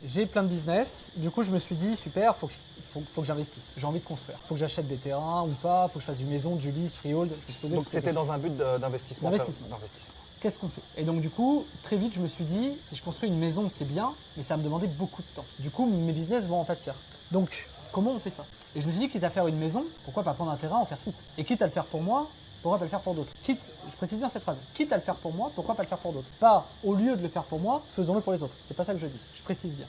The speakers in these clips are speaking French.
j'ai plein de business. Du coup, je me suis dit, super, faut que j'investisse. J'ai envie de construire. Faut que j'achète des terrains ou pas, faut que je fasse du maison, du lease, freehold. Je me suis posé Donc c'était dans un but d'investissement. D'investissement. Qu'est-ce qu'on fait? Et donc du coup, très vite, je me suis dit, si je construis une maison, c'est bien, mais ça va me demander beaucoup de temps. Du coup, mes business vont en pâtir. Donc, comment on fait ça? Et je me suis dit, quitte à faire une maison, pourquoi pas prendre un terrain, en faire 6? Et quitte à le faire pour moi, pourquoi pas le faire pour d'autres? Quitte, je précise bien cette phrase, quitte à le faire pour moi, pourquoi pas le faire pour d'autres? Pas au lieu de le faire pour moi, faisons-le pour les autres. C'est pas ça que je dis, je précise bien.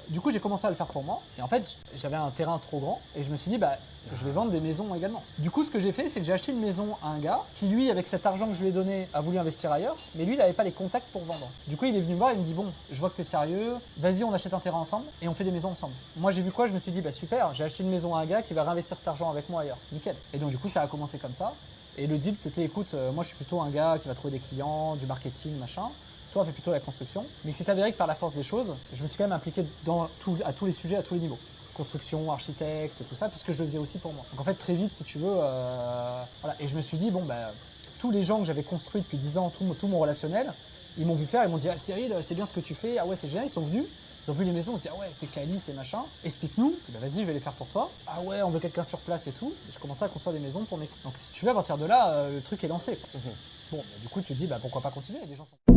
Du coup, j'ai commencé à le faire pour moi, et en fait, j'avais un terrain trop grand, et je me suis dit, bah, je vais vendre des maisons également. Du coup, ce que j'ai fait, c'est que j'ai acheté une maison à un gars qui, lui, avec cet argent que je lui ai donné, a voulu investir ailleurs, mais lui, il n'avait pas les contacts pour vendre. Du coup, il est venu me voir, il me dit, bon, je vois que t'es sérieux, vas-y, on achète un terrain ensemble, et on fait des maisons ensemble. Moi, j'ai vu quoi? Je me suis dit, bah super, j'ai acheté une maison à un gars qui va réinvestir cet argent avec moi ailleurs. Nickel. Et donc, du coup, ça a commencé comme ça. Et le deal, c'était, écoute, moi je suis plutôt un gars qui va trouver des clients, du marketing, machin. Toi, fais plutôt la construction. Mais c'est avéré que par la force des choses, je me suis quand même impliqué à tous les sujets, à tous les niveaux. Construction, architecte, tout ça, puisque je le faisais aussi pour moi. Donc en fait, très vite, si tu veux, voilà. Et je me suis dit, bon, bah, tous les gens que j'avais construits depuis 10 ans, tout mon relationnel, ils m'ont vu faire, ils m'ont dit, ah Cyril, c'est bien ce que tu fais, ah ouais, c'est génial, ils sont venus. Ils ont vu les maisons, ils se disent ah ouais c'est quali, c'est machin, explique-nous. Je dis bah vas-y je vais les faire pour toi. Ah ouais on veut quelqu'un sur place et tout. Et je commençais à construire des maisons pour mes. Donc si tu veux à partir de là le truc est lancé. Quoi. Bon bah, du coup tu te dis bah pourquoi pas continuer, les gens sont.